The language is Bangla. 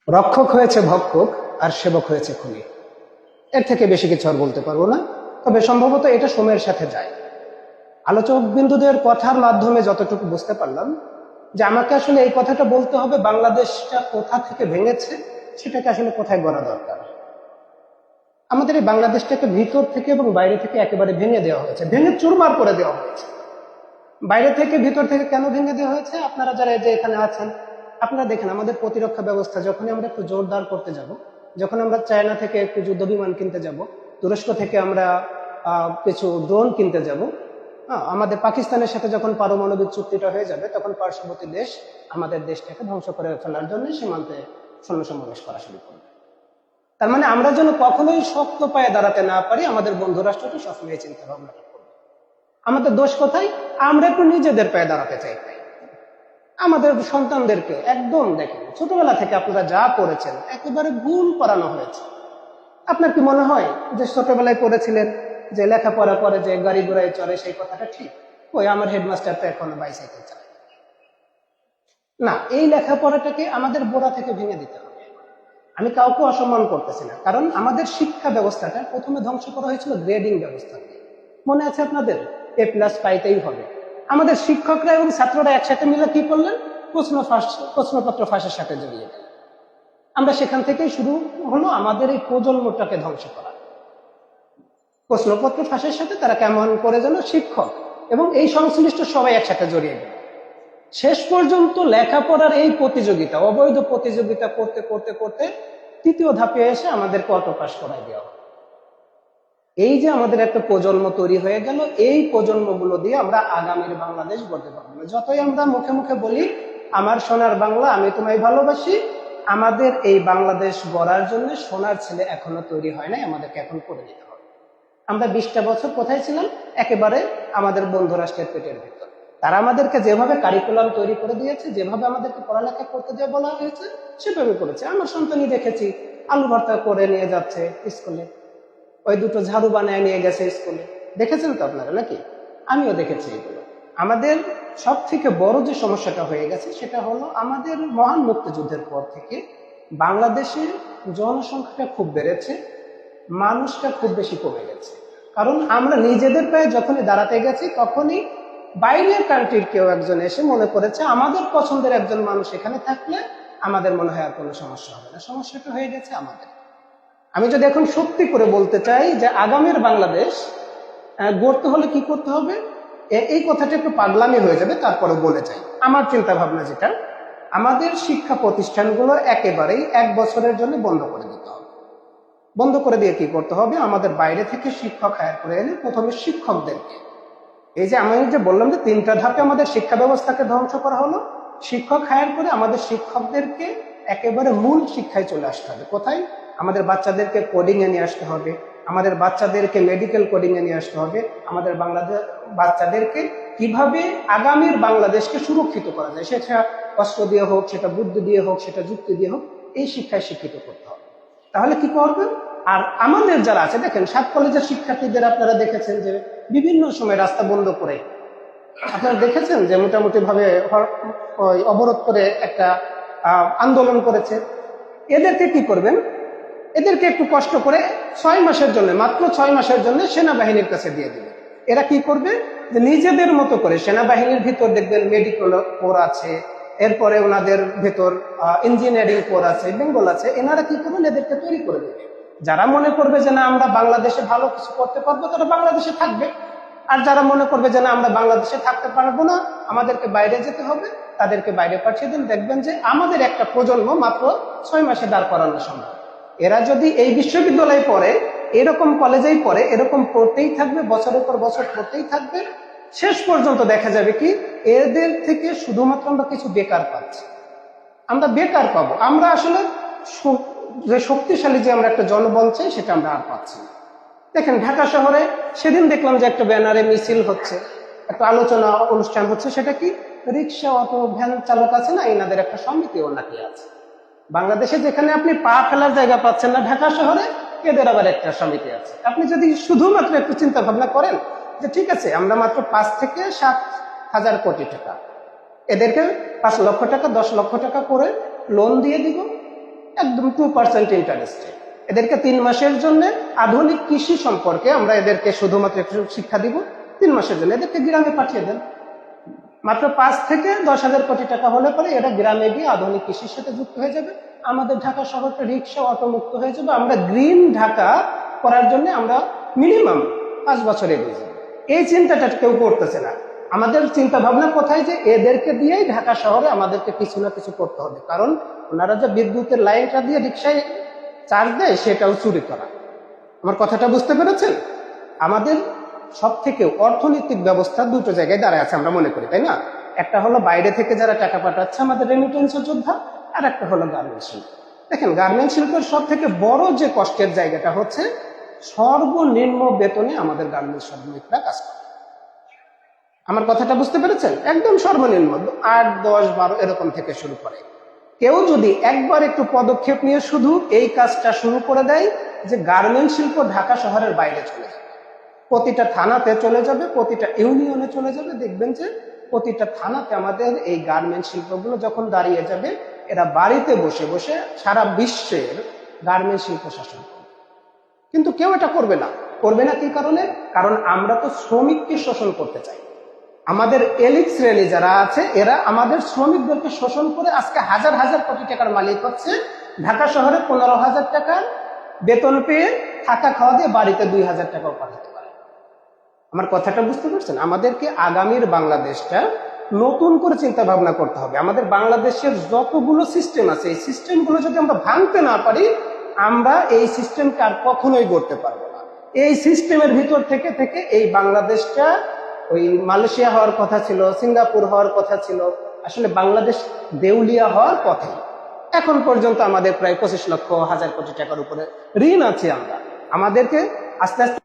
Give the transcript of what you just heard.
রক্ষক হয়েছে ভক্ষক আর সেবক হয়েছে খুনি। এর থেকে বেশি কিছু আর বলতে পারবো না, তবে সম্ভবত এটা সময়ের সাথে যায়। আলোচক বিন্দুদের কথার মাধ্যমে যতটুকু বুঝতে পারলাম যে আমাকে আসলে এই কথাটা বলতে হবে, বাংলাদেশটা কোথা থেকে ভেঙেছে, সেটাকে আসলে কোথায় গড়া দরকার। আমাদের এই বাংলাদেশটাকে ভিতর থেকে এবং বাইরে থেকে একেবারে ভেঙে দেওয়া হয়েছে, ভেঙে চুরমার করে দেওয়া হয়েছে। বাইরে থেকে ভিতর থেকে কেন ভেঙে দেওয়া হয়েছে? আপনারা যারা এই যে এখানে আছেন, আপনারা দেখেন আমাদের প্রতিরক্ষা ব্যবস্থা যখনই আমরা একটু জোরদার করতে যাব, যখন আমরা চায়না থেকে একটু যুদ্ধ বিমান কিনতে যাব, তুরস্ক থেকে আমরা কিছু ড্রোন কিনতে যাব, আমাদের পাকিস্তানের সাথে যখন পারমাণবিক চুক্তিটা হয়ে যাবে, তখন পার্শ্ববর্তী দেশ আমাদের দেশটাকে ধ্বংস করে ফেলার জন্য সীমান্তে সৈন্য সমাবেশ করা শুরু করবে। তার মানে আমরা যেন কখনোই শক্ত পায়ে দাঁড়াতে না পারি, আমাদের বন্ধু রাষ্ট্রটি সবসময় চিন্তা ভাবনাটা করবে। আমাদের দোষ কোথায়? আমরা একটু নিজেদের পায়ে দাঁড়াতে চাই। আমাদের সন্তানদেরকে একদম দেখেন, ছোটবেলা থেকে আপনারা যা পড়েছেন একেবারে ভুল করানো হয়েছে। আপনার কি মনে হয় যে ছোটবেলায় পড়েছিলেন যে লেখাপড়া করে যে গাড়ি ঘোড়ায় চড়ে, সেই কথাটা ঠিক? ওই আমার হেডমাস্টার তো এখনো বাইসাইকেল চালায় না। এই লেখাপড়াটাকে আমাদের গোড়া থেকে ভেঙে দিতে হবে। আমি কাউকে অসম্মান করতেছি না, কারণ আমাদের শিক্ষা ব্যবস্থাটা প্রথমে ধ্বংস করা হয়েছিল গ্রেডিং ব্যবস্থা দিয়ে। মনে আছে আপনাদের? A+ পাইতেই হবে। আমাদের শিক্ষকরা এবং ছাত্ররা একসাথে মিলে কি করলেন? প্রশ্নপত্র ফাঁসের সাথে জড়িয়ে গেল। আমরা সেখান থেকেই শুরু হলো আমাদের এই প্রজন্মটাকে ধ্বংস করা। প্রশ্নপত্র ফাঁসের সাথে তারা কেমন করে যেন শিক্ষক এবং এই সংশ্লিষ্ট সবাই একসাথে জড়িয়ে গেল। শেষ পর্যন্ত লেখাপড়ার এই প্রতিযোগিতা, অবৈধ প্রতিযোগিতা করতে করতে করতে তৃতীয় ধাপে এসে আমাদেরকে অটো পাস করাই দেওয়া। এই যে আমাদের একটা প্রজন্ম তৈরি হয়ে গেল, এই প্রজন্মগুলো দিয়ে আমরা আগামীর বাংলাদেশ গড়তে পারবো না। যতই আমরা মুখে মুখে বলি আমার সোনার বাংলা, আমি তোমায় ভালোবাসি, আমাদের এই বাংলাদেশ গড়ার জন্য সোনার ছেলে এখনো তৈরি হয় নাই, আমাদেরকে এখন করে দিতে হবে। আমরা 20টা বছর কোথায় ছিলাম? একেবারে আমাদের বন্ধু রাষ্ট্রের পেটের ভিতর। তারা আমাদেরকে যেভাবে কারিকুলাম তৈরি করে দিয়েছে, যেভাবে আমাদেরকে পড়ালেখা করতে দিয়ে বলা হয়েছে, সেভাবে করেছে। আমার সন্তানই দেখেছি আলু ভর্তা করে নিয়ে যাচ্ছে স্কুলে, ওই দুটো ঝাড়ু বানায় নিয়ে গেছে স্কুলে। দেখেছেন তো আপনারা নাকি? আমিও দেখেছি এগুলো। আমাদের সব থেকে বড় যে সমস্যাটা হয়ে গেছে সেটা হলো আমাদের মহান মুক্তিযুদ্ধের পর থেকে বাংলাদেশের জনসংখ্যাটা খুব বেড়েছে, মানুষটা খুব বেশি কমে গেছে। কারণ আমরা নিজেদের পায়ে যখনই দাঁড়াতে গেছি, তখনই বাইরের কান্ট্রির কেউ একজন এসে মনে করেছে আমাদের পছন্দের একজন মানুষ এখানে থাকলে আমাদের মনে হয় আর কোনো সমস্যা হবে না। সমস্যাটা হয়ে গেছে আমাদের। আমি যদি এখন সত্যি করে বলতে চাই যে আগামীর বাংলাদেশ গড়তে হলে কি করতে হবে, এই কথাটা একটু পাগলামি হয়ে যাবে, তারপরে বলে চাই আমার চিন্তা ভাবনা যেটা, আমাদের শিক্ষা প্রতিষ্ঠানগুলো একেবারেই 1 বছরের জন্য বন্ধ করে দিতে হবে। বন্ধ করে দিয়ে কি করতে হবে? আমাদের বাইরে থেকে শিক্ষক হায়ার করে এনে প্রথমে শিক্ষকদেরকে, এই যে আমি যে বললাম যে 3টা ধাপে আমাদের শিক্ষা ব্যবস্থাকে ধ্বংস করা হলো, শিক্ষক হায়ার করে আমাদের শিক্ষকদেরকে একেবারে মূল শিক্ষায় চলে আসতে হবে। কোথায়? আমাদের বাচ্চাদেরকে কোডিং এ নিয়ে আসতে হবে, আমাদের বাচ্চাদেরকে মেডিকেল কোডিং এ নিয়ে আসতে হবে, আমাদের বাংলাদেশ বাচ্চাদেরকে কিভাবে আগামীর বাংলাদেশকে সুরক্ষিত করা যায়, সেটা অস্ত্র দিয়ে হোক, সেটা বুদ্ধি দিয়ে হোক, সেটা যুক্তি দিয়ে হোক, এই শিক্ষায় শিক্ষিত করতে হবে। তাহলে কি করবেন? আর আমাদের যারা আছে, দেখেন 7 কলেজের শিক্ষার্থীদের আপনারা দেখেছেন যে বিভিন্ন সময় রাস্তা বন্ধ করে, আপনারা দেখেছেন যে মোটামুটি ভাবে অবরোধ করে একটা আন্দোলন করেছে। এদেরকে কি করবেন? এদেরকে একটু কষ্ট করে 6 মাসের জন্য, মাত্র 6 মাসের জন্য সেনাবাহিনীর কাছে দিয়ে দিবে। এরা কি করবে? যে নিজেদের মতো করে সেনাবাহিনীর ভিতর দেখবেন মেডিকেল কোর আছে, এরপরে ওনাদের ভেতর ইঞ্জিনিয়ারিং কোর আছে, বেঙ্গল আছে, এনারা কি করবেন? এদেরকে তৈরি করে দেবে। যারা মনে করবে যে না আমরা বাংলাদেশে ভালো কিছু করতে পারবো, তারা বাংলাদেশে থাকবে। আর যারা মনে করবে যে না আমরা বাংলাদেশে থাকতে পারবো না, আমাদেরকে বাইরে যেতে হবে, তাদেরকে বাইরে পাঠিয়ে দিন। দেখবেন যে আমাদের একটা প্রজন্ম মাত্র 6 মাসে দাঁড় করানো সম্ভব। এরা যদি এই বিশ্ববিদ্যালয়ে পড়ে, এরকম কলেজেই পড়ে, এরকম পড়তেই থাকবে, বছরের পর বছর পড়তেই থাকবে, শেষ পর্যন্ত দেখা যাবে কি এদের থেকে শুধুমাত্র আমরা কিছু বেকার পাচ্ছি। আমরা বেকার পাবো, আমরা আসলে যে শক্তিশালী যে আমরা একটা জনবল চাই সেটা আমরা আর পাচ্ছি না। দেখেন ঢাকা শহরে সেদিন দেখলাম যে একটা ব্যানারে মিছিল হচ্ছে, একটা আলোচনা অনুষ্ঠান হচ্ছে। সেটা কি? রিক্সা, অটো, ভ্যান চালক আছে না, এনাদের একটা সমিতিও নাকি আছে। বাংলাদেশে যেখানে আপনি পা ফেলার জায়গা পাচ্ছেন না, ঢাকা শহরে এদের আবার একটা সমিতি আছে। আপনি যদি শুধুমাত্র একটু চিন্তা ভাবনা করেন যে ঠিক আছে আমরা মাত্র 5 থেকে 7 হাজার কোটি টাকা এদেরকে 5 লক্ষ টাকা 10 লক্ষ টাকা করে লোন দিয়ে দিব, একদম 2% ইন্টারেস্টে। এদেরকে 3 মাসের জন্য আধুনিক কৃষি সম্পর্কে আমরা এদেরকে শুধুমাত্র একটু শিক্ষা দিব, 3 মাসের জন্য এদেরকে গ্রামে পাঠিয়ে দেন। মাত্র 5 থেকে 10,000 কোটি টাকা হলে পরে এরা গ্রামে গিয়ে আধুনিক কৃষির সাথে যুক্ত হয়ে যাবে। আমাদের ঢাকা শহরটা রিক্সা অটোমুক্ত হয়ে যাবে। আমরা গ্রিন ঢাকা করার জন্য আমরা মিনিমাম 5 বছর এগিয়ে যাবো। এই চিন্তাটা কেউ করতেছে না। আমাদের চিন্তা ভাবনা কোথায়, যে এদেরকে দিয়েই ঢাকা শহরে আমাদেরকে কিছু না কিছু করতে হবে। কারণ ওনারা যে বিদ্যুতের লাইনটা দিয়ে রিক্সায় চার্জ দেয় সেটাও চুরি করা। আমার কথাটা বুঝতে পেরেছেন? আমাদের সব থেকে অর্থনৈতিক ব্যবস্থা দুটো জায়গায় দাঁড়ায় আছে আমরা মনে করি, তাই না? একটা হলো বাইরে থেকে যারা টাকা পাঠাচ্ছে আমাদের রেমিটেন্সের যোদ্ধা, আর একটা হলো গার্মেন্টস শিল্প। দেখেন, গার্মেন্টস শিল্পের সব থেকে বড় যে কষ্টের জায়গাটা হচ্ছে সর্বনিম্ন বেতনে আমাদের গার্মেন্টস শ্রমিকরা কাজ করে। আমার কথাটা বুঝতে পেরেছেন? একদম সর্বনিম্ন 8, 10, 12 এরকম থেকে শুরু করে। কেউ যদি একবার একটু পদক্ষেপ নিয়ে শুধু এই কাজটা শুরু করে দেয় যে গার্মেন্টস শিল্প ঢাকা শহরের বাইরে চলে যাবে, প্রতিটা থানাতে চলে যাবে, প্রতিটা ইউনিয়নে চলে যাবে, দেখবেন যে প্রতিটা থানাতে আমাদের এই গার্মেন্টস শিল্পগুলো যখন দাঁড়িয়ে যাবে, এরা বাড়িতে বসে বসে সারা বিশ্বের গার্মেন্টস শিল্প শাসন করবে। কিন্তু কেউ এটা করবে না। করবে না কি কারণে? কারণ আমরা তো শ্রমিককে শোষণ করতে চাই। আমাদের এলিট শ্রেণী যারা আছে এরা আমাদের শ্রমিকদেরকে শোষণ করে আজকে হাজার হাজার কোটি টাকার মালিক হচ্ছে। ঢাকা শহরে 15,000 টাকার বেতন পেয়ে থাকা খাওয়া দিয়ে বাড়িতে 2,000 টাকাও পাঠাতে পারে। আমার কথাটা বুঝতে পারছেন? আমাদেরকে আগামীর বাংলাদেশটা নতুন করে চিন্তা ভাবনা করতে হবে। আমাদের বাংলাদেশের যতগুলো সিস্টেম আছে এই সিস্টেমগুলো যদি আমরা ভাঙতে না পারি, আমরা এই সিস্টেমকে আর কখনোই গড়তে পারবো না। এই সিস্টেমের ভিতর থেকে থেকে এই বাংলাদেশটা ওই মালয়েশিয়া হওয়ার কথা ছিল, সিঙ্গাপুর হওয়ার কথা ছিল, আসলে বাংলাদেশ দেউলিয়া হওয়ার পথে। এখন পর্যন্ত আমাদের প্রায় 25 লক্ষ হাজার কোটি টাকার উপরে ঋণ আছে। আমাদেরকে আস্তে আস্তে